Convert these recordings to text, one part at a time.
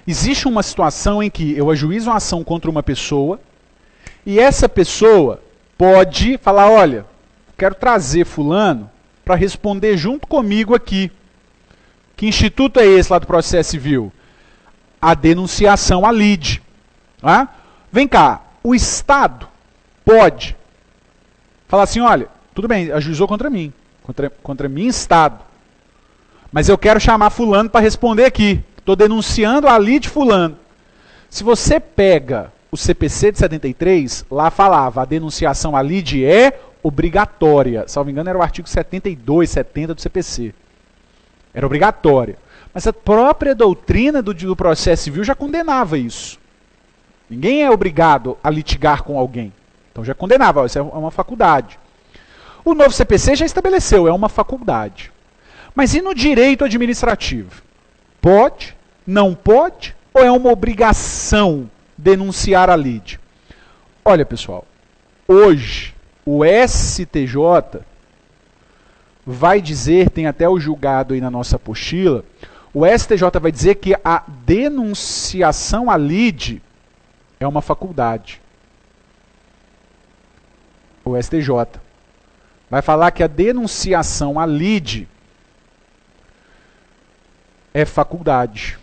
Existe uma situação em que eu ajuizo uma ação contra uma pessoa e essa pessoa pode falar, olha, quero trazer fulano para responder junto comigo aqui. Que instituto é esse lá do processo civil? A denunciação à lide. Tá? Vem cá, o Estado pode falar assim, olha, tudo bem, ajuizou contra mim, contra mim Estado, mas eu quero chamar fulano para responder aqui. Estou denunciando a lide fulano. Se você pega o CPC de 73, lá falava, a denunciação à lide é obrigatória. Salvo engano, era o artigo 72, 70 do CPC. Era obrigatória. Mas a própria doutrina do processo civil já condenava isso. Ninguém é obrigado a litigar com alguém. Então já condenava, ó, isso é uma faculdade. O novo CPC já estabeleceu, é uma faculdade. Mas e no direito administrativo? Pode, não pode, ou é uma obrigação denunciar a lide? Olha, pessoal, hoje o STJ vai dizer, tem até o julgado aí na nossa apostila, o STJ vai dizer que a denunciação à lide é uma faculdade. O STJ vai falar que a denunciação à lide é faculdade.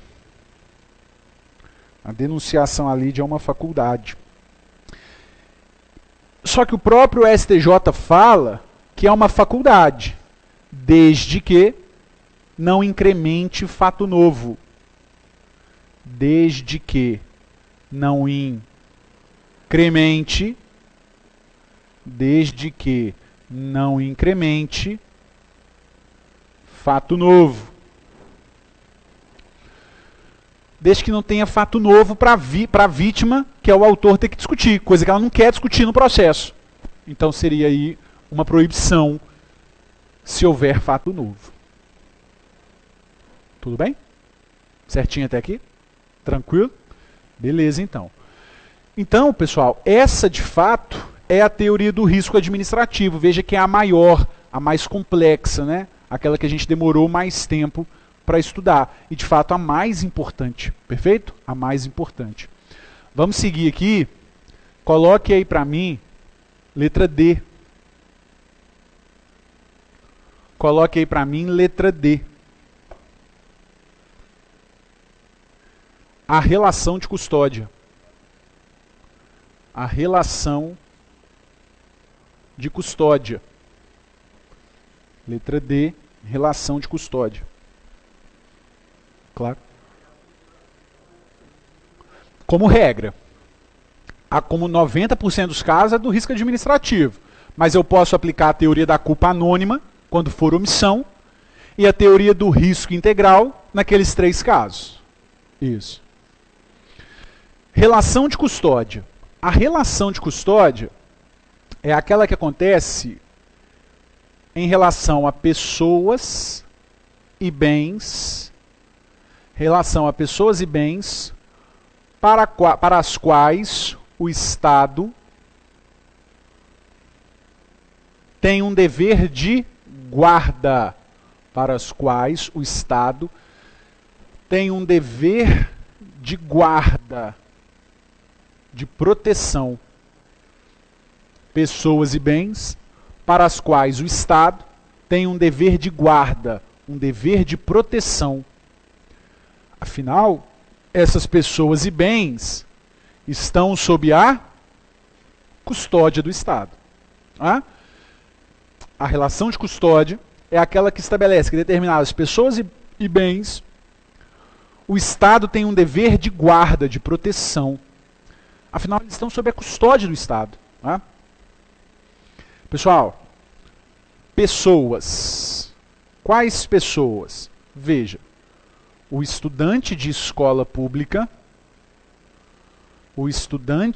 A denunciação à lide é uma faculdade. Só que o próprio STJ fala que é uma faculdade, desde que não incremente fato novo. Desde que não incremente, fato novo. Desde que não tenha fato novo para a vítima, que é o autor, ter que discutir, coisa que ela não quer discutir no processo. Então seria aí uma proibição se houver fato novo. Tudo bem? Certinho até aqui? Tranquilo? Beleza, então. Então, pessoal, essa de fato é a teoria do risco administrativo. Veja que é a maior, a mais complexa, né? Aquela que a gente demorou mais tempo para estudar. E, de fato, a mais importante. Perfeito? A mais importante. Vamos seguir aqui. Coloque aí para mim, letra D. Coloque aí para mim, letra D. A relação de custódia. A relação de custódia. Letra D, relação de custódia. Claro. Como regra, como 90% dos casos é do risco administrativo, mas eu posso aplicar a teoria da culpa anônima quando for omissão e a teoria do risco integral naqueles 3 casos. Isso. Relação de custódia. A relação de custódia é aquela que acontece em relação a pessoas e bens, para as quais o Estado tem um dever de guarda, para as quais o Estado tem um dever de guarda, de proteção. Pessoas e bens para as quais o Estado tem um dever de guarda, um dever de proteção. Afinal, essas pessoas e bens estão sob a custódia do Estado. Ah? A relação de custódia é aquela que estabelece que determinadas pessoas e bens, o Estado tem um dever de guarda, de proteção. Afinal, eles estão sob a custódia do Estado. Ah? Pessoal, pessoas. Quais pessoas? Veja, o estudante de escola pública, o servidor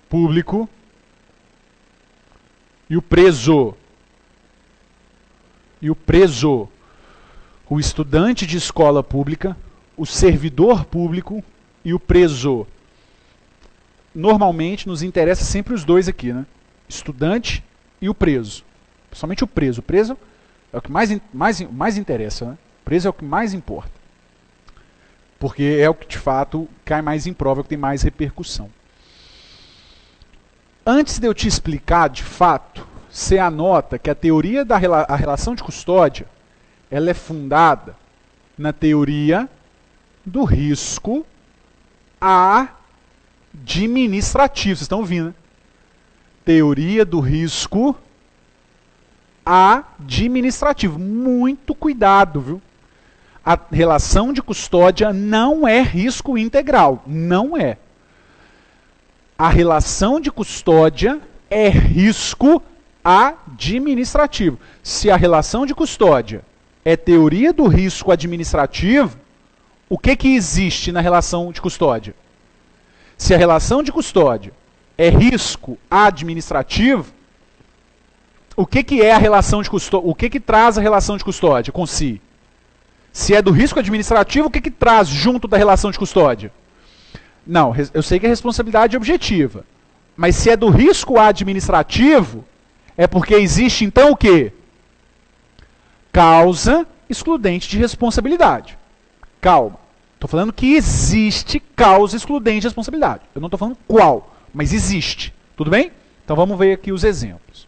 público, e o preso. O estudante de escola pública, o servidor público e o preso. normalmente nos interessa sempre os dois aqui, né? Estudante e o preso. Principalmente o preso. O preso é o que mais interessa, né? O preso é o que mais importa. Porque é o que de fato cai mais em prova, é o que tem mais repercussão. Antes de eu te explicar de fato, você anota que a teoria da relação de custódia, ela é fundada na teoria do risco administrativo. Vocês estão ouvindo, né? Teoria do risco administrativo. Muito cuidado, viu? A relação de custódia não é risco integral. Não é. A relação de custódia é risco administrativo. Se a relação de custódia é teoria do risco administrativo, o que existe na relação de custódia? Se a relação de custódia é risco administrativo, o que é a relação de custódia? O que traz a relação de custódia com si? Se é do risco administrativo, o que traz junto da relação de custódia? Não, eu sei que é responsabilidade objetiva. Mas se é do risco administrativo, é porque existe então o quê? Causa excludente de responsabilidade. Calma. Estou falando que existe causa excludente de responsabilidade. Eu não estou falando qual, mas existe. Tudo bem? Então vamos ver aqui os exemplos.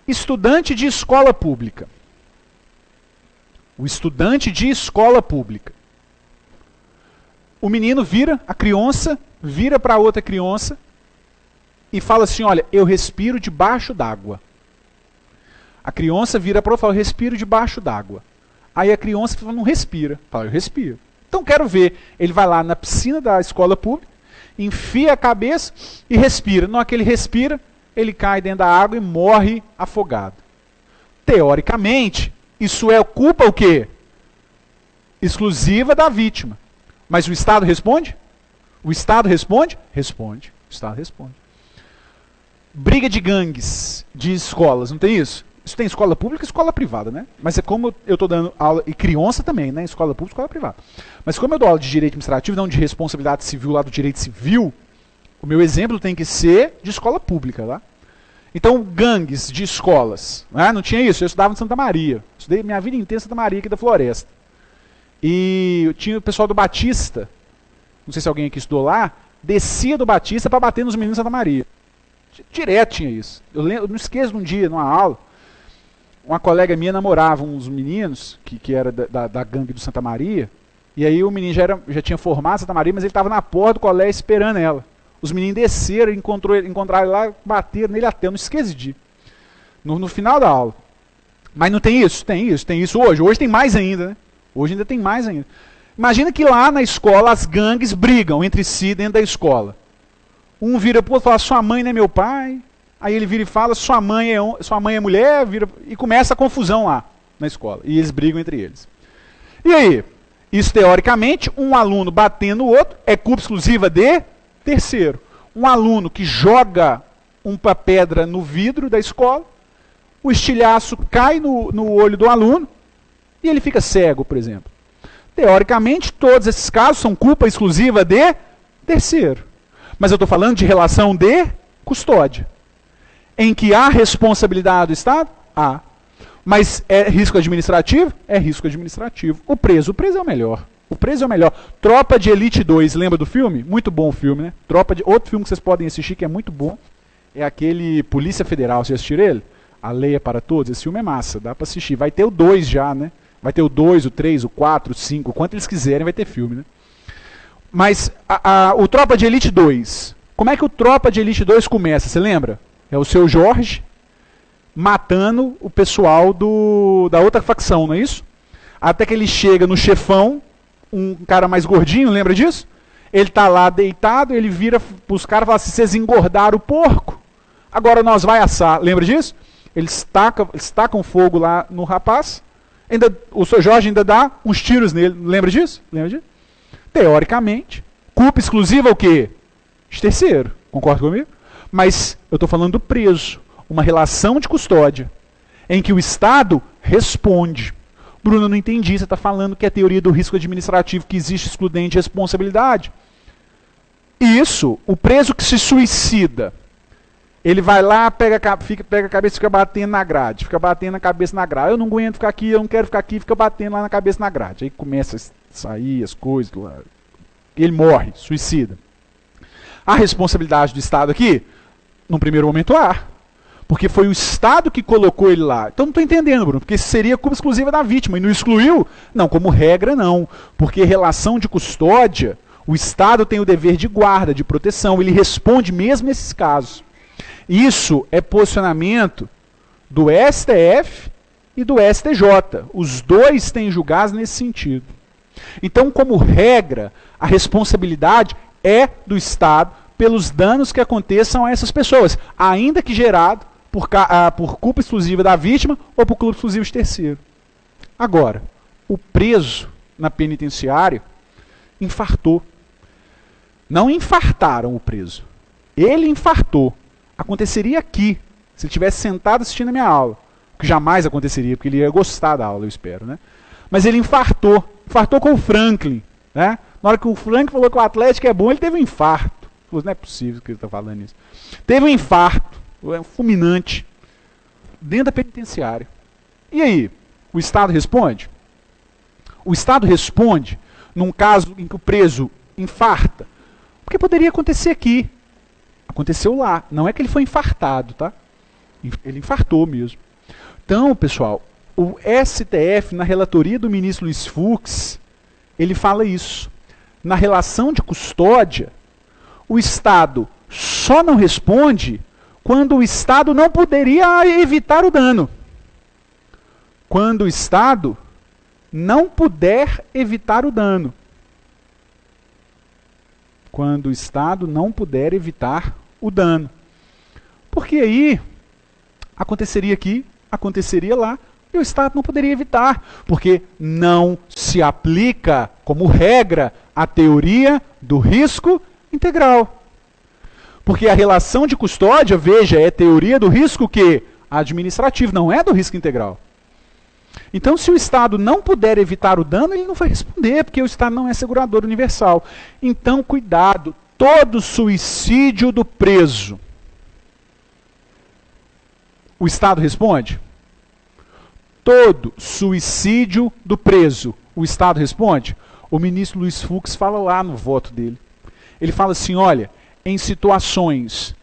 Estudante de escola pública. O estudante de escola pública. O menino vira, a criança vira para outra criança e fala assim, olha, eu respiro debaixo d'água. A criança vira para outra e fala, eu respiro debaixo d'água. Aí a criança fala, não respira. Fala, eu respiro. Então quero ver. Ele vai lá na piscina da escola pública, enfia a cabeça e respira. Na hora que ele respira, ele cai dentro da água e morre afogado. Teoricamente, isso é culpa o quê? Exclusiva da vítima. Mas o Estado responde? O Estado responde? Responde. O Estado responde. Briga de gangues de escolas, não tem isso? Isso tem escola pública e escola privada, né? Mas é como eu estou dando aula, e criança também, né? Escola pública e escola privada. Mas como eu dou aula de direito administrativo, não de responsabilidade civil lá do direito civil, o meu exemplo tem que ser de escola pública, tá? Então, gangues de escolas, né? Não tinha isso? Eu estudava em Santa Maria. Estudei minha vida inteira em Santa Maria, aqui da Floresta. E tinha o pessoal do Batista, não sei se alguém aqui estudou lá, descia do Batista para bater nos meninos de Santa Maria. Direto tinha isso. Eu não esqueço de um dia, numa aula, uma colega minha namorava uns meninos, que era da gangue do Santa Maria, e aí o menino já tinha formado Santa Maria, mas ele estava na porta do colégio esperando ela. Os meninos desceram, encontraram ele lá, bateram nele até, eu não esqueci de ir. No final da aula. Mas não tem isso? Tem isso hoje. Hoje tem mais ainda, né? Hoje ainda tem mais ainda. Imagina que lá na escola as gangues brigam entre si dentro da escola. Um vira pro outro e fala, sua mãe não é meu pai. Aí ele vira e fala, sua mãe é mulher, e começa a confusão lá na escola. E eles brigam entre eles. E aí? Isso teoricamente, um aluno batendo o outro é culpa exclusiva de terceiro. Um aluno que joga uma pedra no vidro da escola, o estilhaço cai no olho do aluno e ele fica cego, por exemplo. Teoricamente, todos esses casos são culpa exclusiva de terceiro. Mas eu estou falando de relação de custódia. Em que há responsabilidade do Estado? Há. Mas é risco administrativo? É risco administrativo. O preso é o melhor. O preso é o melhor. Tropa de Elite 2, lembra do filme? Muito bom o filme, né? Outro filme que vocês podem assistir que é muito bom é aquele Polícia Federal. Vocês assistiram ele? A Lei é para Todos. Esse filme é massa, dá para assistir. Vai ter o 2 já, né? Vai ter o 2, o 3, o 4, o 5. Quanto eles quiserem vai ter filme, né? Mas o Tropa de Elite 2. Como é que o Tropa de Elite 2 começa? Você lembra? É o seu Jorge matando o pessoal da outra facção, não é isso? Até que ele chega no chefão, um cara mais gordinho, lembra disso? Ele está lá deitado, ele vira para os caras e fala assim, vocês engordaram o porco, agora nós vai assar. Lembra disso? Eles tacam fogo lá no rapaz, o seu Jorge ainda dá uns tiros nele. Lembra disso? Lembra disso? Teoricamente, culpa exclusiva o quê? De terceiro. Concorda comigo? Mas eu estou falando do preso. Uma relação de custódia em que o Estado responde. Bruno, eu não entendi. Você está falando que é a teoria do risco administrativo, que existe excludente de responsabilidade. Isso, o preso que se suicida, ele vai lá, pega a cabeça e fica batendo na grade, fica batendo a cabeça na grade. Eu não aguento ficar aqui, eu não quero ficar aqui, fica batendo lá na cabeça na grade. Aí começa a sair as coisas, ele morre, suicida. A responsabilidade do Estado aqui, num primeiro momento, porque foi o Estado que colocou ele lá. Então não estou entendendo, Bruno, porque seria culpa exclusiva da vítima. E não excluiu? Não, como regra não. Porque relação de custódia, o Estado tem o dever de guarda, de proteção. Ele responde mesmo nesses casos. Isso é posicionamento do STF e do STJ. Os dois têm julgados nesse sentido. Então, como regra, a responsabilidade é do Estado pelos danos que aconteçam a essas pessoas, ainda que gerado por culpa exclusiva da vítima ou por culpa exclusiva de terceiro. Agora, o preso na penitenciária infartou. Não infartaram o preso. Ele infartou. Aconteceria aqui, se ele estivesse sentado assistindo a minha aula. O que jamais aconteceria, porque ele ia gostar da aula, eu espero, né? Mas ele infartou. Infartou com o Franklin, né? Na hora que o Franklin falou que o Atlético é bom, ele teve um infarto. Não é possível que ele está falando isso. Teve um infarto, fulminante, dentro da penitenciária. E aí, o Estado responde? O Estado responde num caso em que o preso infarta, porque poderia acontecer aqui. Aconteceu lá. Não é que ele foi infartado, tá? Ele infartou mesmo. Então, pessoal, o STF, na relatoria do ministro Luiz Fux, ele fala isso. Na relação de custódia, o Estado só não responde quando o Estado não poderia evitar o dano. Quando o Estado não puder evitar o dano. Quando o Estado não puder evitar o dano. Porque aí aconteceria aqui, aconteceria lá, e o Estado não poderia evitar, porque não se aplica como regra a teoria do risco integral. Porque a relação de custódia, veja, é teoria do risco que administrativo, não é do risco integral. Então, se o Estado não puder evitar o dano, ele não vai responder, porque o Estado não é segurador universal. Então, cuidado, todo suicídio do preso, o Estado responde? Todo suicídio do preso, o Estado responde? O ministro Luiz Fux fala lá no voto dele. Ele fala assim, olha, em situações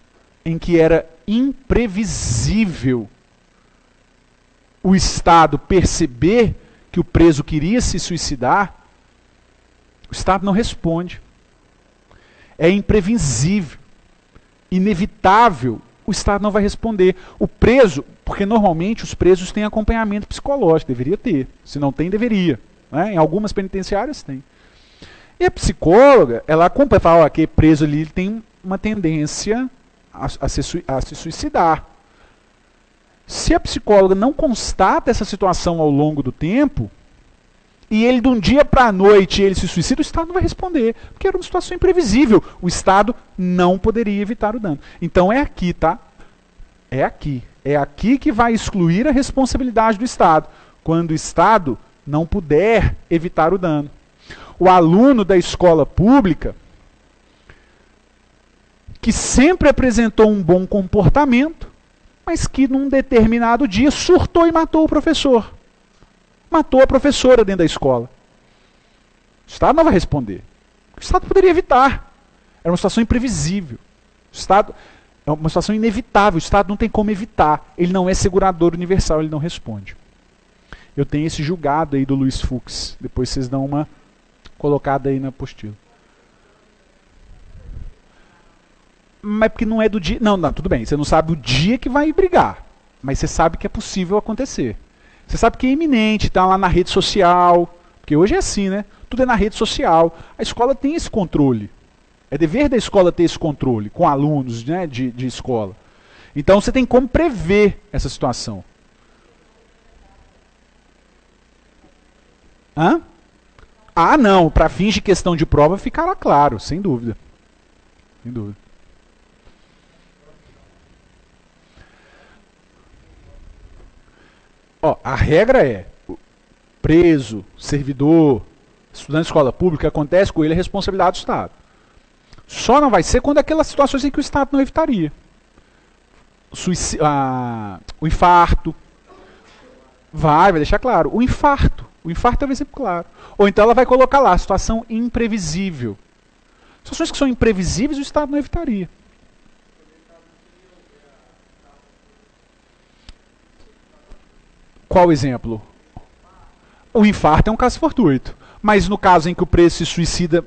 em que era imprevisível o Estado perceber que o preso queria se suicidar, o Estado não responde. É imprevisível, inevitável, o Estado não vai responder. O preso, porque normalmente os presos têm acompanhamento psicológico, deveria ter. Se não tem, deveria. Né? Em algumas penitenciárias tem. E a psicóloga, ela acompanha, fala, ó, que preso ali tem uma tendência a se suicidar. Se a psicóloga não constata essa situação ao longo do tempo, e ele de um dia para a noite ele se suicida, o Estado não vai responder, porque era uma situação imprevisível. O Estado não poderia evitar o dano. Então é aqui, tá? É aqui. É aqui que vai excluir a responsabilidade do Estado, quando o Estado não puder evitar o dano. O aluno da escola pública, que sempre apresentou um bom comportamento, mas que num determinado dia surtou e matou o professor. Matou a professora dentro da escola. O Estado não vai responder. O Estado poderia evitar. Era uma situação imprevisível. O Estado é uma situação inevitável. O Estado não tem como evitar. Ele não é segurador universal, ele não responde. Eu tenho esse julgado aí do Luiz Fux. Depois vocês dão uma colocada aí na apostila. Mas porque não é do dia... Não, tudo bem. Você não sabe o dia que vai brigar. Mas você sabe que é possível acontecer. Você sabe que é iminente, está lá na rede social. Porque hoje é assim, né? Tudo é na rede social. A escola tem esse controle. É dever da escola ter esse controle com alunos, né, de escola. Então você tem como prever essa situação. Hã? Ah, não. Para fins de questão de prova ficará claro, sem dúvida. Sem dúvida. Ó, a regra é, preso, servidor, estudante de escola pública, acontece com ele, é responsabilidade do Estado. Só não vai ser quando aquelas situações em que o Estado não evitaria. O infarto. Vai deixar claro. O infarto é um exemplo claro. Ou então ela vai colocar lá, situação imprevisível. Situações que são imprevisíveis, o Estado não evitaria. Qual exemplo? O infarto é um caso fortuito. Mas no caso em que o preso se suicida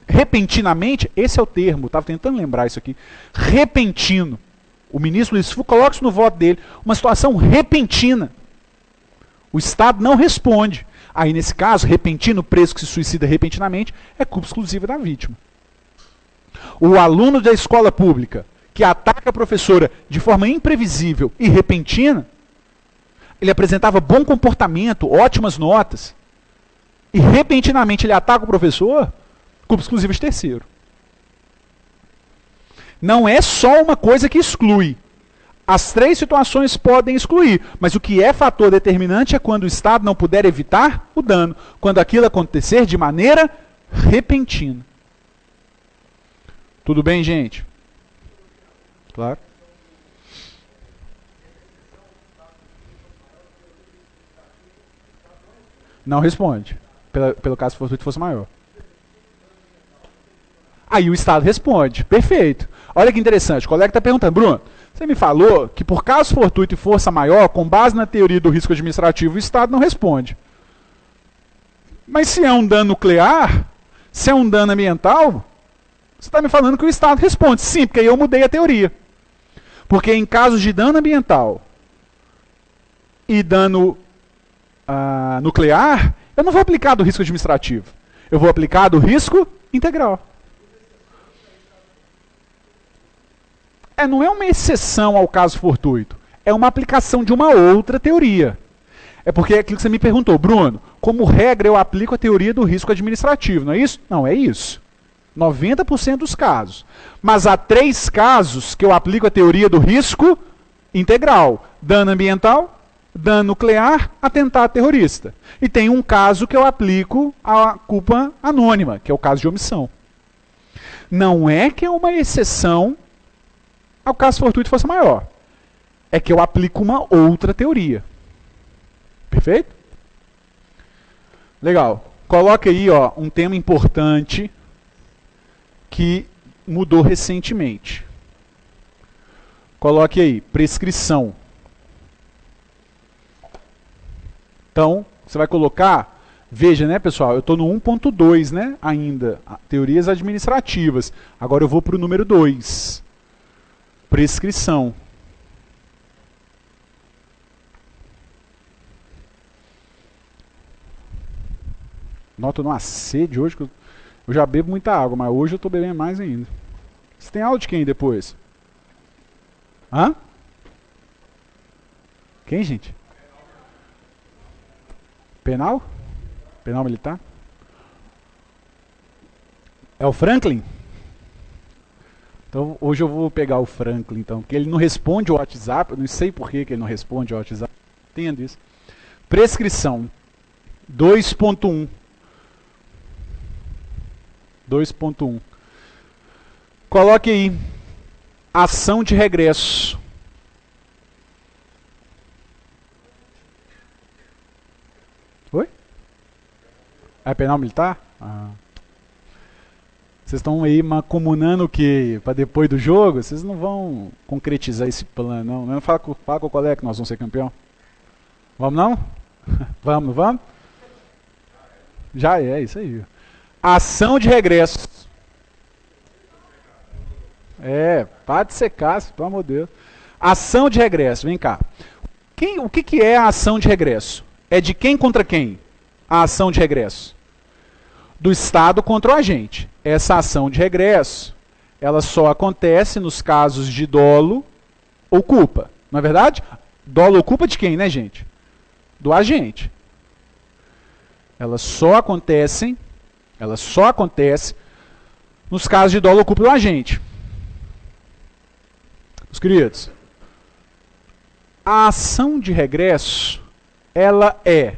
repentinamente, esse é o termo, estava tentando lembrar isso aqui, repentino. O ministro Luiz Fux coloca isso no voto dele, uma situação repentina. O Estado não responde. Aí, nesse caso, repentino, preso que se suicida repentinamente, é culpa exclusiva da vítima. O aluno da escola pública que ataca a professora de forma imprevisível e repentina, ele apresentava bom comportamento, ótimas notas, e repentinamente ele ataca o professor, culpa exclusiva de terceiro. Não é só uma coisa que exclui. As três situações podem excluir, mas o que é fator determinante é quando o Estado não puder evitar o dano, quando aquilo acontecer de maneira repentina. Tudo bem, gente? Claro. Não responde, pelo caso fortuito fosse maior. Aí o Estado responde. Perfeito. Olha que interessante. O colega está perguntando, Bruno, você me falou que por caso fortuito e força maior, com base na teoria do risco administrativo, o Estado não responde. Mas se é um dano nuclear, se é um dano ambiental, você está me falando que o Estado responde. Sim, porque aí eu mudei a teoria. Porque em casos de dano ambiental e dano nuclear, eu não vou aplicar do risco administrativo. Eu vou aplicar do risco integral. Não é uma exceção ao caso fortuito. É uma aplicação de uma outra teoria. É porque é aquilo que você me perguntou, Bruno, como regra eu aplico a teoria do risco administrativo, não é isso? Não, é isso. 90% dos casos. Mas há 3 casos que eu aplico a teoria do risco integral. Dano ambiental, dano nuclear, atentado terrorista. E tem um caso que eu aplico a culpa anônima, que é o caso de omissão. Não é que é uma exceção ao caso fortuito fosse maior. É que eu aplico uma outra teoria. Perfeito? Legal. Coloca aí um tema importante que mudou recentemente. Coloque aí, prescrição. Então, você vai colocar, veja, né, pessoal, eu estou no 1.2, né, ainda, teorias administrativas. Agora eu vou para o número 2. Prescrição. Noto numa sede hoje, que eu já bebo muita água, mas hoje eu estou bebendo mais ainda. Você tem aula de quem depois? Hã? Quem, gente? Penal? Penal militar? É o Franklin? Então, hoje eu vou pegar o Franklin, então, porque ele não responde o WhatsApp, eu não sei por que ele não responde o WhatsApp. Entendo isso. Prescrição 2.1. 2.1. Coloque aí ação de regresso. Oi? É penal militar? Vocês estão aí macumunando o quê? Para depois do jogo? Vocês não vão concretizar esse plano, não. Não fala com o colega que nós vamos ser campeão. Vamos não? Vamos, vamos? Já é, isso aí. Ação de regresso. Para de secar, pelo amor de Deus. Ação de regresso, vem cá. O que é a ação de regresso? É de quem contra quem? A ação de regresso? Do Estado contra o agente. Essa ação de regresso, ela só acontece nos casos de dolo ou culpa. Não é verdade? Dolo ou culpa de quem, né, gente? Do agente. Elas só acontecem nos casos de dolo ou culpa do agente. Meus queridos, a ação de regresso, ela é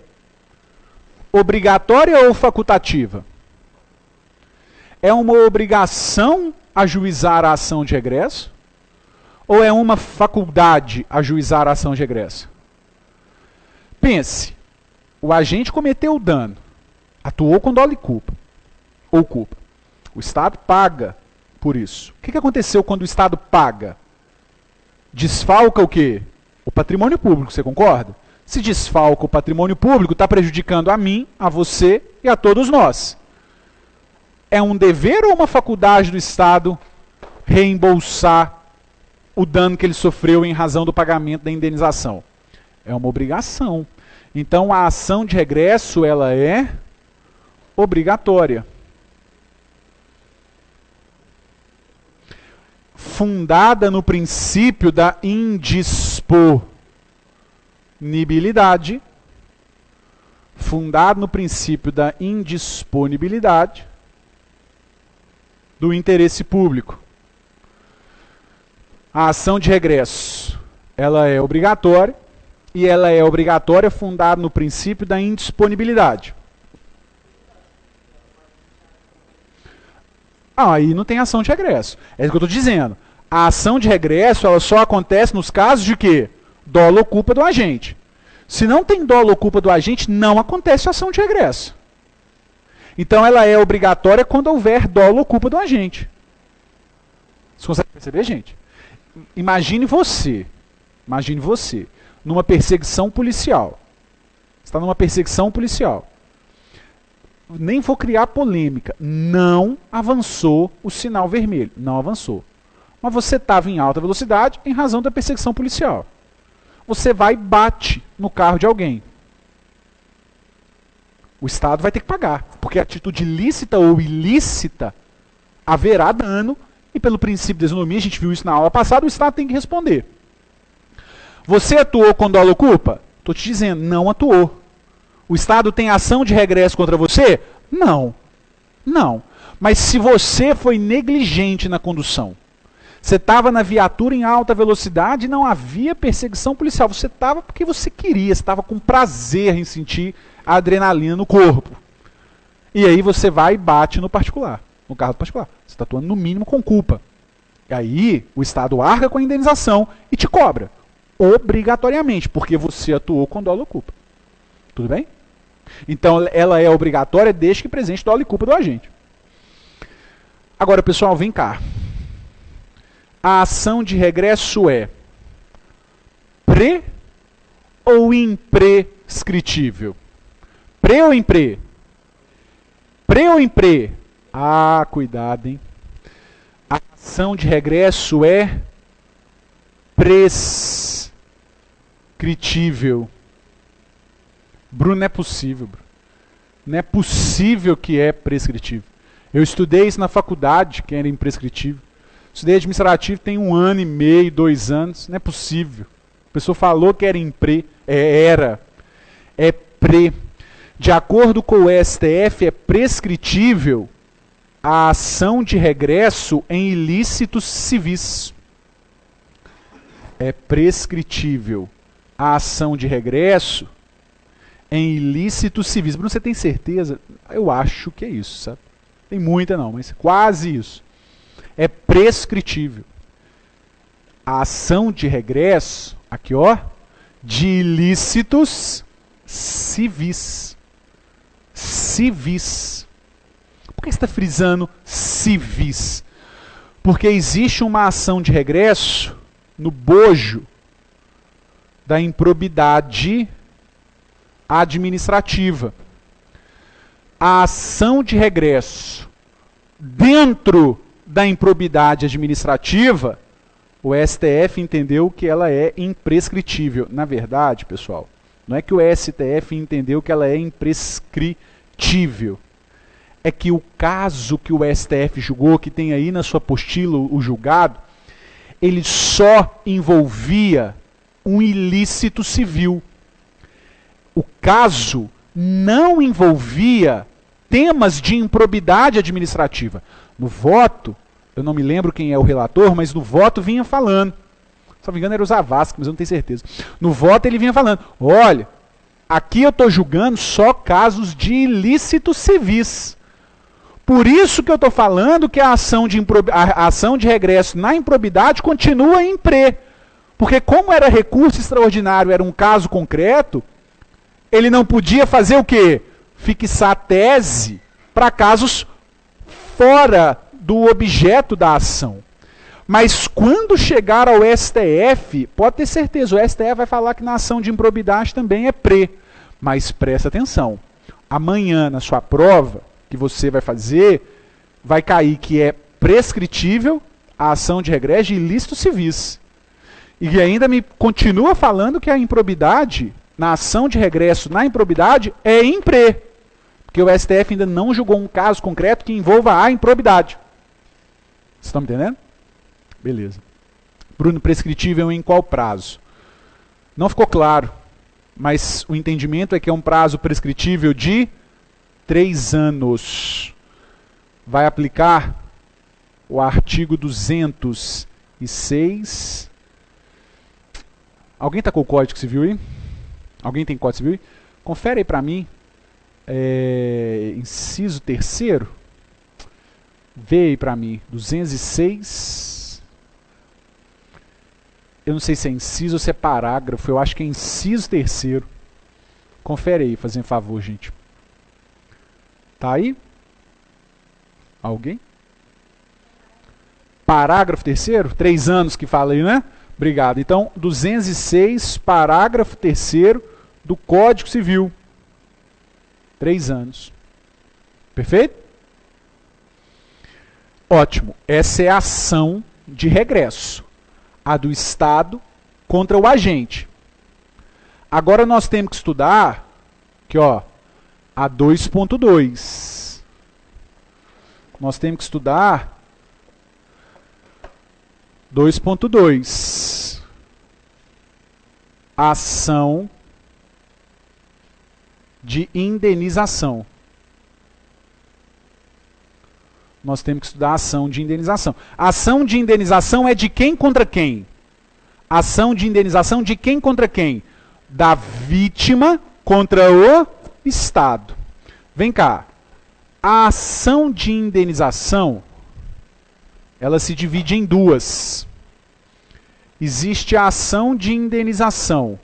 obrigatória ou facultativa? É uma obrigação ajuizar a ação de regresso? Ou é uma faculdade ajuizar a ação de regresso? Pense, o agente cometeu o dano, atuou com dolo e culpa, ou culpa. O Estado paga por isso. O que aconteceu quando o Estado paga? Desfalca o quê? O patrimônio público, você concorda? Se desfalca o patrimônio público, está prejudicando a mim, a você e a todos nós. É um dever ou uma faculdade do Estado reembolsar o dano que ele sofreu em razão do pagamento da indenização? É uma obrigação. Então a ação de regresso, ela é obrigatória. Fundada no princípio da indisponibilidade. Fundada no princípio da indisponibilidade do interesse público. A ação de regresso, ela é obrigatória, e ela é obrigatória fundada no princípio da indisponibilidade. Aí não tem ação de regresso. É isso que eu estou dizendo. A ação de regresso, ela só acontece nos casos de quê? Dolo ou culpa do agente. Se não tem dolo ou culpa do agente, não acontece a ação de regresso. Então ela é obrigatória quando houver dolo ou culpa do agente. Você consegue perceber, gente? Imagine você, numa perseguição policial. Você está numa perseguição policial. Nem vou criar polêmica. Não avançou o sinal vermelho. Não avançou. Mas você estava em alta velocidade em razão da perseguição policial. Você vai e bate no carro de alguém. O Estado vai ter que pagar. Porque atitude lícita ou ilícita, haverá dano. E pelo princípio da isonomia, a gente viu isso na aula passada, o Estado tem que responder. Você atuou com dolo ou culpa? Estou te dizendo, não atuou. O Estado tem ação de regresso contra você? Não. Não. Mas se você foi negligente na condução, você estava na viatura em alta velocidade e não havia perseguição policial, você estava porque você queria, você estava com prazer em sentir a adrenalina no corpo. E aí você vai e bate no particular, no carro do particular. Você está atuando no mínimo com culpa. E aí o Estado arca com a indenização e te cobra. Obrigatoriamente, porque você atuou com dolo ou culpa. Tudo bem? Então ela é obrigatória desde que presente dolo e culpa do agente. Agora, pessoal, vem cá. A ação de regresso é pré ou imprescritível? Pré ou impré? Pré ou impré? Ah, cuidado, hein? A ação de regresso é prescritível. Bruno, não é possível, Bruno. Não é possível que é prescritível. Eu estudei isso na faculdade, que era imprescritível. Estudei administrativo tem 1 ano e meio, 2 anos. Não é possível. A pessoa falou que era era. É pre. De acordo com o STF, é prescritível a ação de regresso em ilícitos civis. É prescritível a ação de regresso em ilícitos civis. Bruno, você tem certeza? Eu acho que é isso, sabe? Tem muita não, mas quase isso. É prescritível. A ação de regresso, aqui ó, de ilícitos civis. Civis. Por que você está frisando civis? Porque existe uma ação de regresso no bojo da improbidade administrativa. A ação de regresso dentro da improbidade administrativa, o STF entendeu que ela é imprescritível. Na verdade, pessoal, não é que o STF entendeu que ela é imprescritível. É que o caso que o STF julgou, que tem aí na sua apostila o julgado, ele só envolvia um ilícito civil. O caso não envolvia temas de improbidade administrativa. No voto, eu não me lembro quem é o relator, mas no voto vinha falando. Se não me engano era o Zavascki, mas eu não tenho certeza. No voto ele vinha falando, olha, aqui eu estou julgando só casos de ilícitos civis. Por isso que eu estou falando que a ação de regresso na improbidade continua em pré. Porque como era recurso extraordinário, era um caso concreto, ele não podia fazer o quê? Fixar tese para casos fora do objeto da ação. Mas quando chegar ao STF, pode ter certeza, o STF vai falar que na ação de improbidade também é pré. Mas presta atenção, amanhã na sua prova, que você vai fazer, vai cair que é prescritível a ação de regresso de ilícitos civis. E ainda me continua falando que a improbidade, na ação de regresso na improbidade, é impré. Porque o STF ainda não julgou um caso concreto que envolva a improbidade. Vocês estão me entendendo? Beleza. Bruno, prescritível em qual prazo? Não ficou claro, mas o entendimento é que é um prazo prescritível de 3 anos. Vai aplicar o artigo 206. Alguém está com o Código Civil aí? Alguém tem Código Civil aí? Confere aí para mim. Inciso 3º. Vê aí para mim. 206. Eu não sei se é inciso ou se é parágrafo. Eu acho que é inciso 3º. Confere aí, fazendo favor, gente. Tá aí? Alguém? Parágrafo 3º? 3 anos que fala aí, né? Obrigado. Então, 206, parágrafo 3º do Código Civil. 3 anos. Perfeito? Ótimo. Essa é a ação de regresso. A do Estado contra o agente. Agora nós temos que estudar aqui, ó, a 2.2. Nós temos que estudar 2.2. Ação de indenização. Nós temos que estudar a ação de indenização. A ação de indenização é de quem contra quem? Ação de indenização de quem contra quem? Da vítima contra o Estado. Vem cá. A ação de indenização, ela se divide em duas. Existe a ação de indenização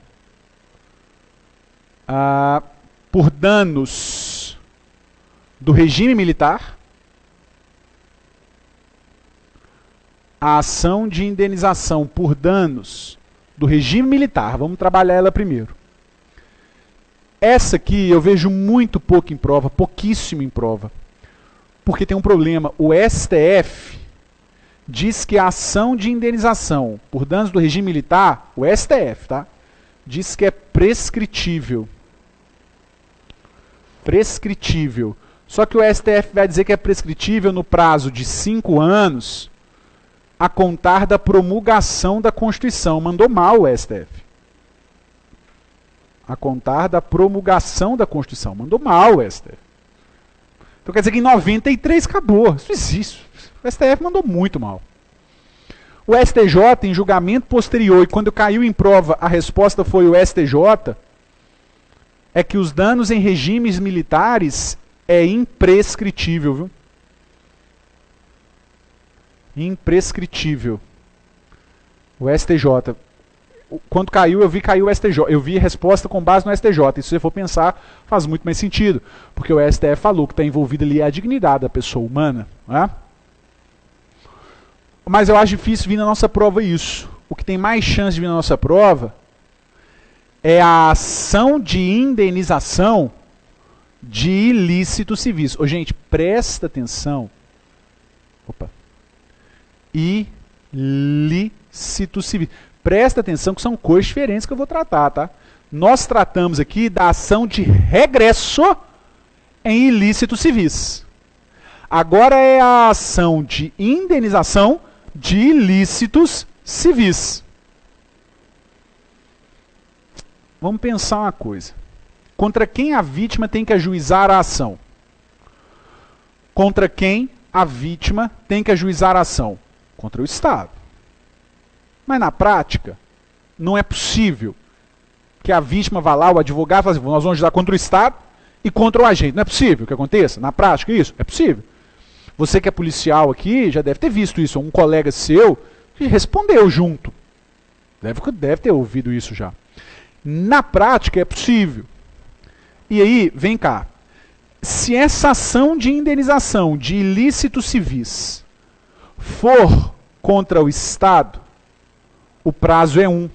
por danos do regime militar. A ação de indenização por danos do regime militar. Vamos trabalhar ela primeiro. Essa aqui eu vejo muito pouco em prova, pouquíssimo em prova. Porque tem um problema. O STF diz que a ação de indenização por danos do regime militar, o STF, tá? Diz que é prescritível. Prescritível. Só que o STF vai dizer que é prescritível no prazo de 5 anos a contar da promulgação da Constituição. Mandou mal o STF. A contar da promulgação da Constituição. Mandou mal o STF. Então quer dizer que em 93 acabou. Isso existe. O STF mandou muito mal. O STJ, em julgamento posterior, e quando caiu em prova a resposta foi o STJ, é que os danos em regimes militares é imprescritível, viu? Imprescritível. O STJ. Quando caiu, eu vi cair o STJ. Eu vi a resposta com base no STJ. E se você for pensar, faz muito mais sentido. Porque o STF falou que está envolvida ali a dignidade da pessoa humana. Né? Mas eu acho difícil vir na nossa prova isso. O que tem mais chance de vir na nossa prova é a ação de indenização de ilícitos civis. Ô, gente, presta atenção. Opa. Ilícitos civis. Presta atenção que são coisas diferentes que eu vou tratar, tá? Nós tratamos aqui da ação de regresso em ilícitos civis. Agora é a ação de indenização de ilícitos civis. Vamos pensar uma coisa. Contra quem a vítima tem que ajuizar a ação? Contra quem a vítima tem que ajuizar a ação? Contra o Estado. Mas na prática, não é possível que a vítima vá lá, o advogado, e fale assim, nós vamos ajuizar contra o Estado e contra o agente. Não é possível que aconteça? Na prática, isso? É possível. Você que é policial aqui já deve ter visto isso. Um colega seu que respondeu junto. Deve ter ouvido isso já. Na prática é possível. E aí, vem cá. Se essa ação de indenização de ilícitos civis for contra o Estado, o prazo é 1.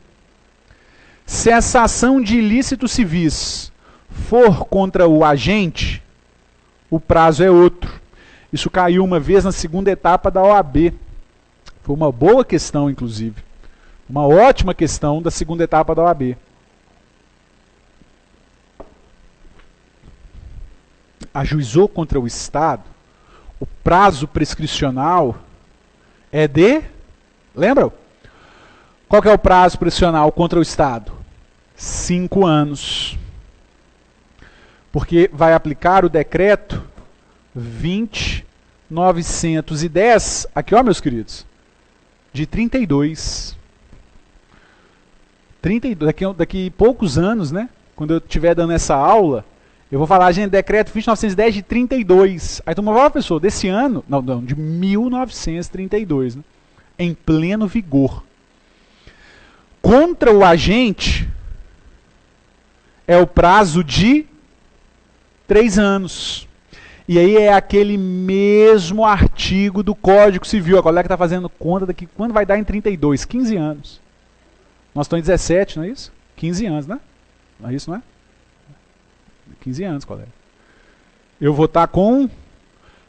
Se essa ação de ilícitos civis for contra o agente, o prazo é outro. Isso caiu uma vez na segunda etapa da OAB. Foi uma boa questão, inclusive. Uma ótima questão da segunda etapa da OAB. Ajuizou contra o Estado, o prazo prescricional é de... Lembram? Qual que é o prazo prescricional contra o Estado? 5 anos. Porque vai aplicar o decreto 20.910, aqui ó, meus queridos, de 32. Daqui poucos anos, né? Quando eu estiver dando essa aula, eu vou falar, gente, decreto 20.910 de 32. Aí tu me fala, professor, desse ano? Não, de 1932, né? Em pleno vigor. Contra o agente, é o prazo de 3 anos. E aí é aquele mesmo artigo do Código Civil. A colega está fazendo conta daqui, quando vai dar em 32? 15 anos. Nós estamos em 17, não é isso? 15 anos, né? Não é isso, não é? 15 anos, colega. Eu vou estar com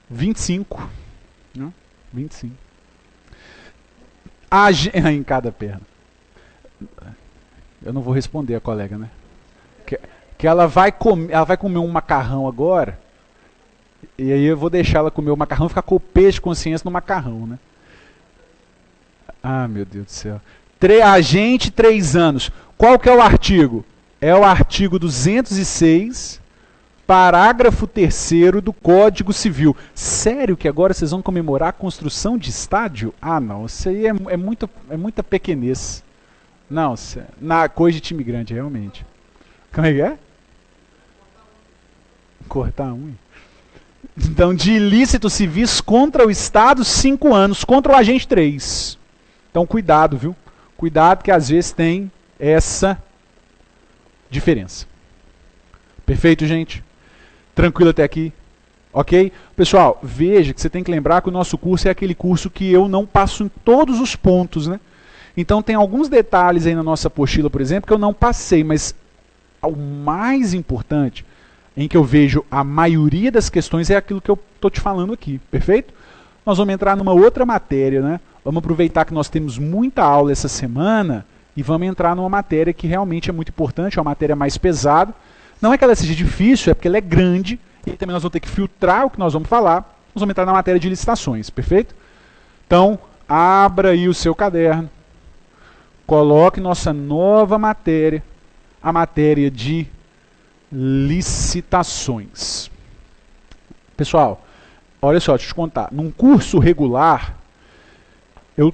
25. Né? 25. Em cada perna. Eu não vou responder a colega, né? Que ela vai comer um macarrão agora. E aí eu vou deixar ela comer o macarrão e ficar com o peso de consciência no macarrão, né? Ah, meu Deus do céu. Agente, 3 anos. Qual que é o artigo? É o artigo 206, parágrafo 3º do Código Civil. Sério que agora vocês vão comemorar a construção de estádio? Ah, não. Isso aí é muita pequenez. Não, na coisa de time grande, realmente. Como é que é? Cortar a unha. Então, de ilícitos civis contra o Estado, 5 anos. Contra o agente, 3. Então, cuidado, viu? Cuidado que às vezes tem essa diferença. Perfeito, gente? Tranquilo até aqui? Ok? Pessoal, veja que você tem que lembrar que o nosso curso é aquele curso que eu não passo em todos os pontos, né? Então, tem alguns detalhes aí na nossa apostila, por exemplo, que eu não passei, mas o mais importante, em que eu vejo a maioria das questões, é aquilo que eu estou te falando aqui, perfeito? Nós vamos entrar numa outra matéria, né? Vamos aproveitar que nós temos muita aula essa semana e vamos entrar numa matéria que realmente é muito importante, é uma matéria mais pesada. Não é que ela seja difícil, é porque ela é grande e também nós vamos ter que filtrar o que nós vamos falar. Nós vamos entrar na matéria de licitações, perfeito? Então, abra aí o seu caderno, coloque nossa nova matéria, a matéria de licitações. Pessoal, olha só, deixa eu te contar. Num curso regular, eu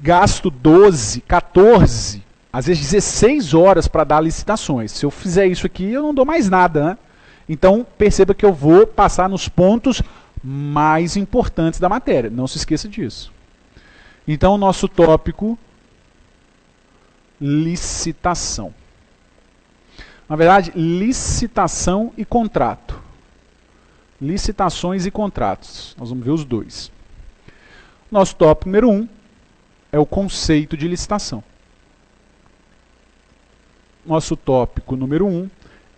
gasto 12, 14, às vezes 16 horas para dar licitações. Se eu fizer isso aqui, eu não dou mais nada, né? Então, perceba que eu vou passar nos pontos mais importantes da matéria. Não se esqueça disso. Então, o nosso tópico, licitação. Na verdade, licitação e contrato. Licitações e contratos. Nós vamos ver os dois. Nosso tópico número 1 é o conceito de licitação. Nosso tópico número 1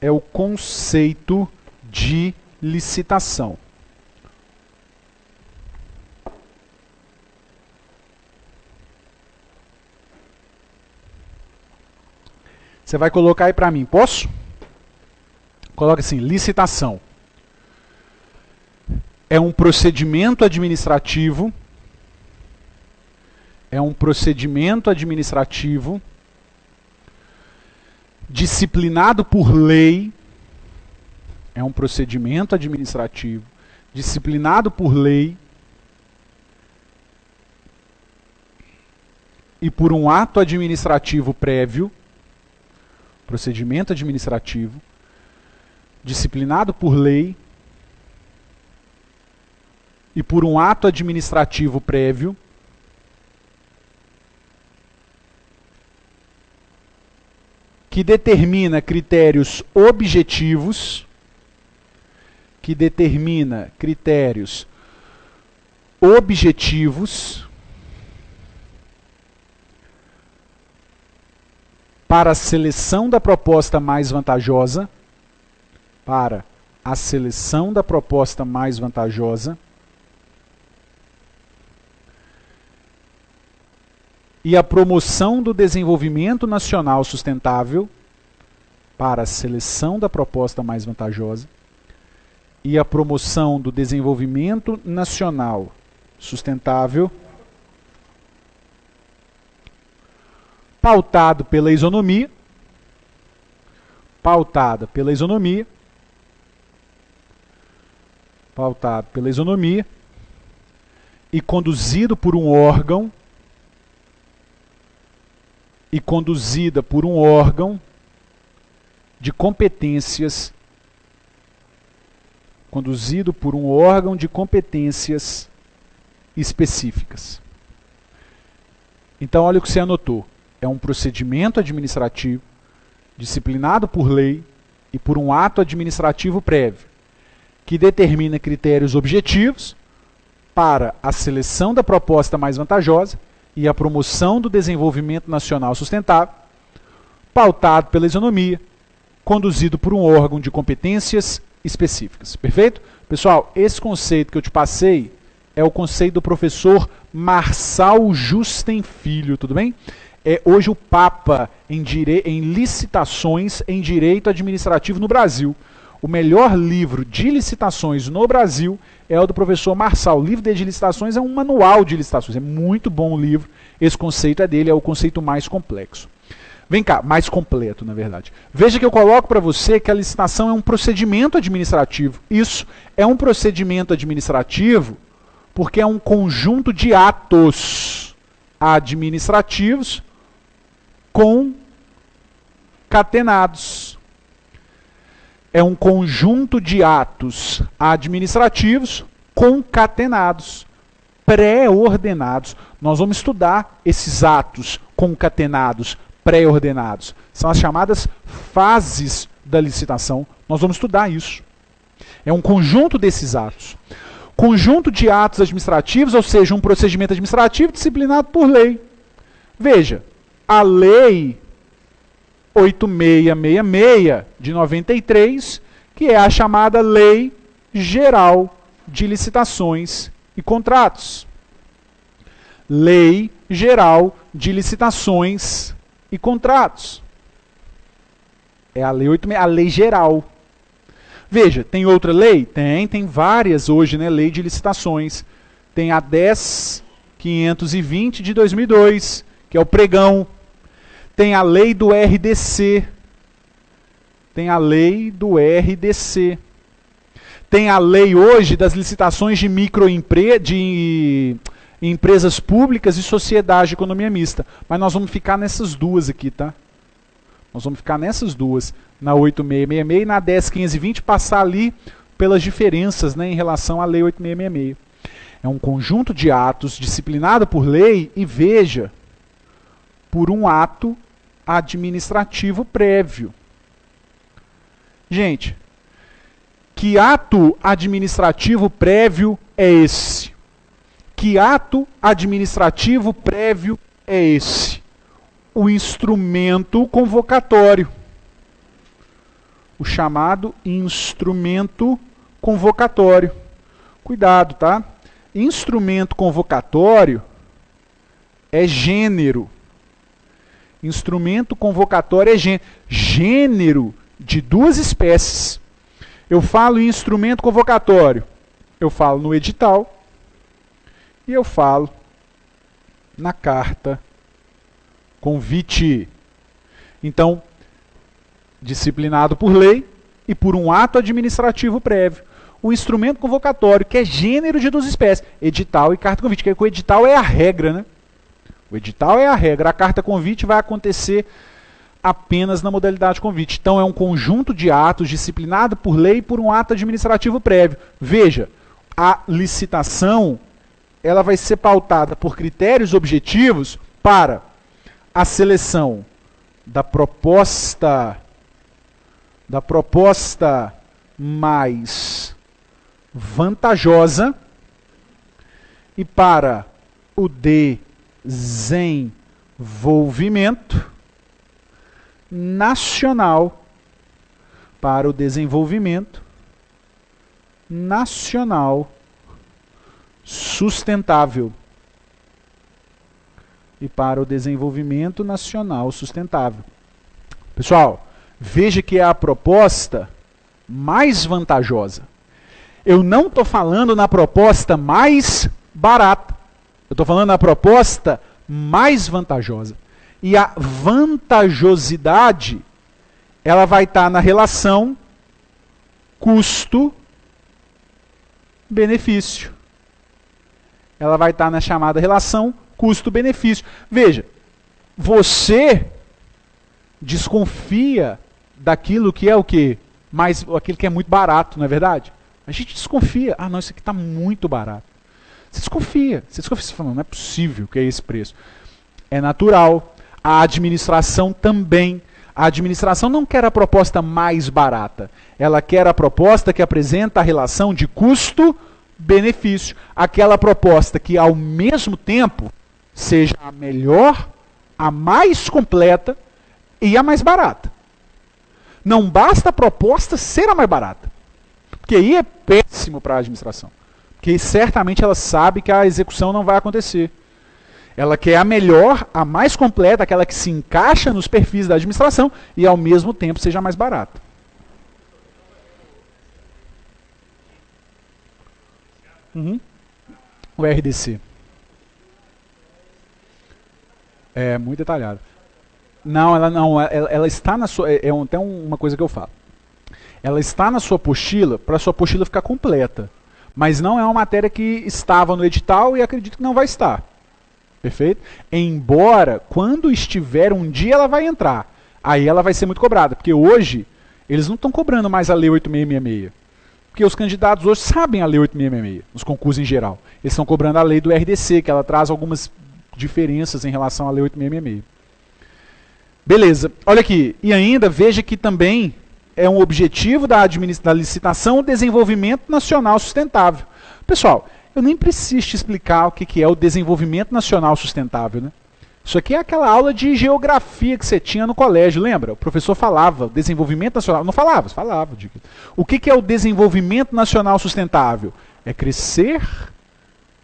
é o conceito de licitação. Você vai colocar aí para mim, posso? Coloca assim, licitação. É um procedimento administrativo. É um procedimento administrativo disciplinado por lei. É um procedimento administrativo disciplinado por lei e por um ato administrativo prévio. Procedimento administrativo disciplinado por lei e por um ato administrativo prévio, que determina critérios objetivos, para a seleção da proposta mais vantajosa, e a promoção do desenvolvimento nacional sustentável, para a seleção da proposta mais vantajosa, e a promoção do desenvolvimento nacional sustentável, pautada pela isonomia, e conduzido por um órgão, de competências, específicas. Então, olha o que você anotou. É um procedimento administrativo disciplinado por lei e por um ato administrativo prévio, que determina critérios objetivos para a seleção da proposta mais vantajosa e a promoção do desenvolvimento nacional sustentável, pautado pela isonomia, conduzido por um órgão de competências específicas. Perfeito? Pessoal, esse conceito que eu te passei é o conceito do professor Marçal Justen Filho, tudo bem? É hoje o Papa em licitações em direito administrativo no Brasil. O melhor livro de licitações no Brasil é o do professor Marçal. O livro de licitações é um manual de licitações. É muito bom o livro. Esse conceito é dele, é o conceito mais complexo. Vem cá, mais completo, na verdade. Veja que eu coloco para você que a licitação é um procedimento administrativo. Isso é um procedimento administrativo porque é um conjunto de atos administrativos concatenados. É um conjunto de atos administrativos concatenados, pré-ordenados. Nós vamos estudar esses atos concatenados, pré-ordenados. São as chamadas fases da licitação. Nós vamos estudar isso. É um conjunto desses atos. Conjunto de atos administrativos, ou seja, um procedimento administrativo disciplinado por lei. Veja, a Lei 8666 de 93, que é a chamada Lei Geral de Licitações e Contratos. Lei Geral de Licitações e Contratos. É a Lei 86, a Lei Geral. Veja, tem outra lei? Tem várias hoje, né? Lei de Licitações. Tem a 10.520 de 2002, que é o pregão. Tem a lei do RDC. Tem a lei do RDC. Tem a lei hoje das licitações de empresas públicas e sociedade de economia mista. Mas nós vamos ficar nessas duas aqui, tá? Nós vamos ficar nessas duas, na 8666 e na 10.520, passar ali pelas diferenças, né, em relação à lei 8666. É um conjunto de atos disciplinado por lei e, veja, por um ato administrativo prévio. Gente, que ato administrativo prévio é esse? Que ato administrativo prévio é esse? O instrumento convocatório. O chamado instrumento convocatório. Cuidado, tá? Instrumento convocatório é gênero. Instrumento convocatório é gênero de duas espécies. Eu falo em instrumento convocatório. Eu falo no edital e eu falo na carta convite. Então, disciplinado por lei e por um ato administrativo prévio. O instrumento convocatório, que é gênero de duas espécies, edital e carta convite, que o edital é a regra, né? O edital é a regra. A carta convite vai acontecer apenas na modalidade convite. Então, é um conjunto de atos disciplinado por lei e por um ato administrativo prévio. Veja, a licitação ela vai ser pautada por critérios objetivos para a seleção da proposta mais vantajosa e para o desenvolvimento nacional, sustentável. E para o desenvolvimento nacional sustentável. Pessoal, veja que é a proposta mais vantajosa. Eu não estou falando na proposta mais barata. Eu estou falando na proposta mais vantajosa. E a vantajosidade, ela vai estar na relação custo-benefício. Ela vai estar na chamada relação custo-benefício. Veja, você desconfia daquilo que é o quê? Aquilo que é muito barato, não é verdade? A gente desconfia. Ah, não, isso aqui está muito barato. Você desconfia. Você fala, não é possível que é esse preço. É natural. A administração também. A administração não quer a proposta mais barata. Ela quer a proposta que apresenta a relação de custo-benefício. Aquela proposta que, ao mesmo tempo, seja a melhor, a mais completa e a mais barata. Não basta a proposta ser a mais barata. Porque aí é péssimo para a administração. Porque certamente ela sabe que a execução não vai acontecer. Ela quer a melhor, a mais completa, aquela que se encaixa nos perfis da administração e ao mesmo tempo seja mais barata. O RDC. É muito detalhado. Não, ela está na sua. Até uma coisa que eu falo. Ela está na sua apostila para a sua apostila ficar completa. Mas não é uma matéria que estava no edital e acredito que não vai estar. Perfeito? Embora, quando estiver um dia, ela vai entrar. Aí ela vai ser muito cobrada. Porque hoje, eles não estão cobrando mais a Lei 8666. Porque os candidatos hoje sabem a Lei 8666, nos concursos em geral. Eles estão cobrando a lei do RDC, que ela traz algumas diferenças em relação à Lei 8666. Beleza. Olha aqui. E ainda, veja que também é um objetivo da licitação o desenvolvimento nacional sustentável. Pessoal, eu nem preciso te explicar o que é o desenvolvimento nacional sustentável, né? Isso aqui é aquela aula de geografia que você tinha no colégio, lembra? O professor falava, desenvolvimento nacional. Não falava, falava. O que é o desenvolvimento nacional sustentável? É crescer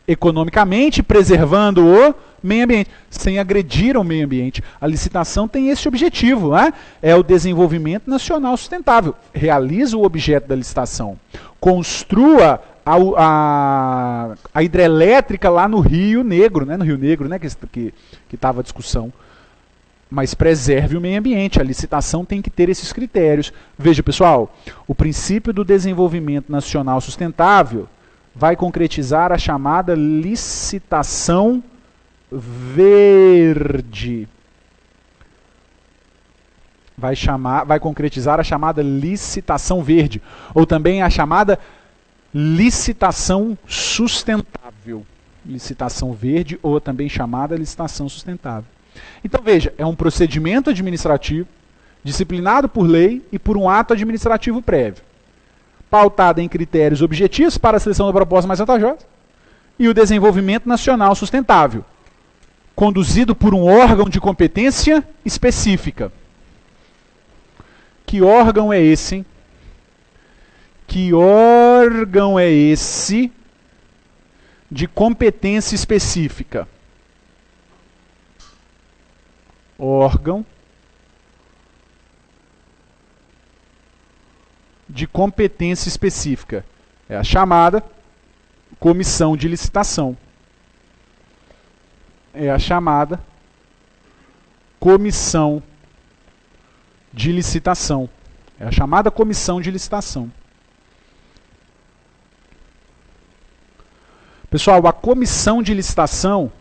economicamente, preservando o meio ambiente, sem agredir ao meio ambiente. A licitação tem esse objetivo, né? É o desenvolvimento nacional sustentável. Realiza o objeto da licitação. Construa a hidrelétrica lá no Rio Negro, né? No Rio Negro, né? Que estava a discussão. Mas preserve o meio ambiente. A licitação tem que ter esses critérios. Veja, pessoal, o princípio do desenvolvimento nacional sustentável vai concretizar a chamada licitação verde. Vai concretizar a chamada licitação verde. Ou também a chamada licitação sustentável. Licitação verde ou também chamada licitação sustentável. Então veja, é um procedimento administrativo disciplinado por lei e por um ato administrativo prévio, pautada em critérios objetivos para a seleção da proposta mais vantajosa e o desenvolvimento nacional sustentável, conduzido por um órgão de competência específica. Que órgão é esse, hein? Que órgão é esse de competência específica? Órgão de competência específica. É a chamada comissão de licitação. É a chamada comissão de licitação. É a chamada comissão de licitação. Pessoal, a comissão de licitação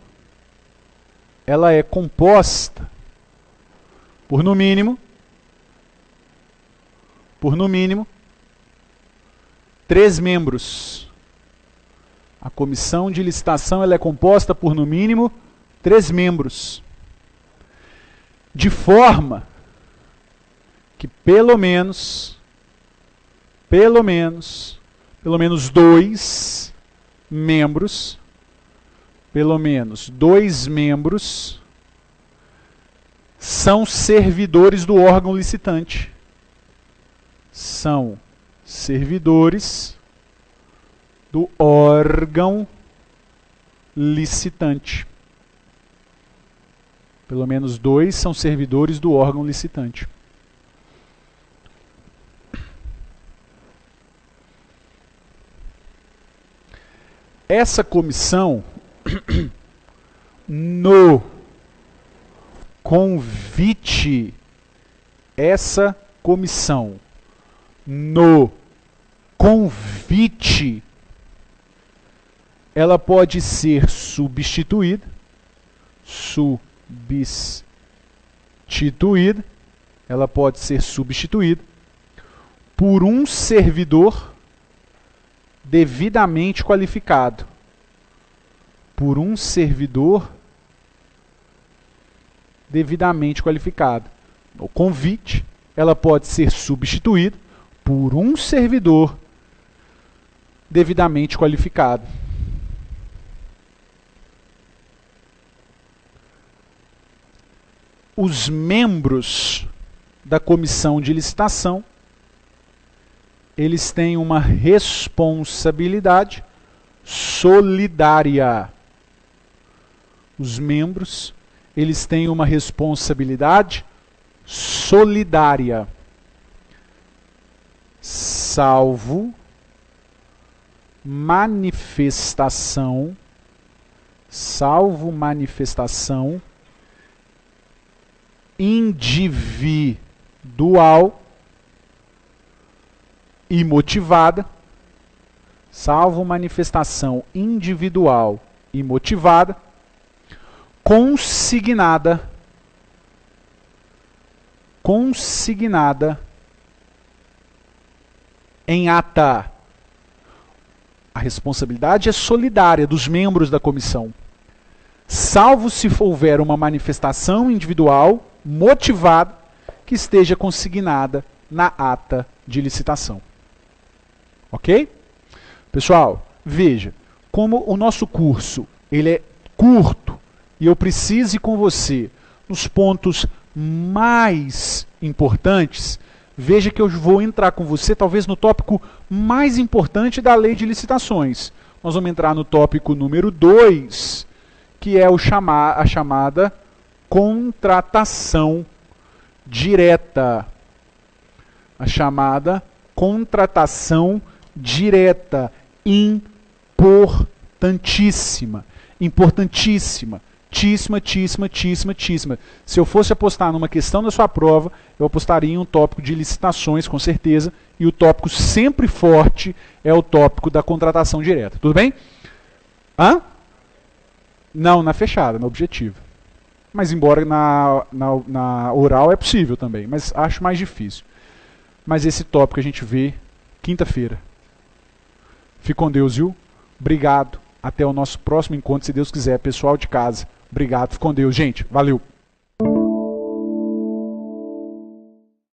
ela é composta por no mínimo 3 membros. A comissão de licitação ela é composta por, no mínimo, 3 membros. De forma que pelo menos 2 membros, são servidores do órgão licitante. São servidores do órgão licitante. Pelo menos 2 são servidores do órgão licitante. Essa comissão, no convite, ela pode ser substituída, por um servidor devidamente qualificado. O convite, ela pode ser substituída por um servidor devidamente qualificado. Os membros da comissão de licitação, eles têm uma responsabilidade solidária. Os membros, eles têm uma responsabilidade solidária, salvo manifestação individual e motivada, consignada em ata. A responsabilidade é solidária dos membros da comissão, salvo se houver uma manifestação individual motivada que esteja consignada na ata de licitação. Ok? Pessoal, veja, como o nosso curso ele é curto e eu preciso ir com você nos pontos mais importantes, veja que eu vou entrar com você talvez no tópico mais importante da lei de licitações. Nós vamos entrar no tópico número 2, que é a chamada contratação direta. A chamada contratação direta, importantíssima, tíssima. Se eu fosse apostar numa questão da sua prova, eu apostaria em um tópico de licitações, com certeza, e o tópico sempre forte é o tópico da contratação direta. Tudo bem? Hã? Não, na fechada, na objetiva. Mas embora na oral é possível também, mas acho mais difícil. Mas esse tópico a gente vê quinta-feira. Fique com Deus, viu? Obrigado. Até o nosso próximo encontro, se Deus quiser. Pessoal de casa, obrigado. Fique com Deus, gente. Valeu.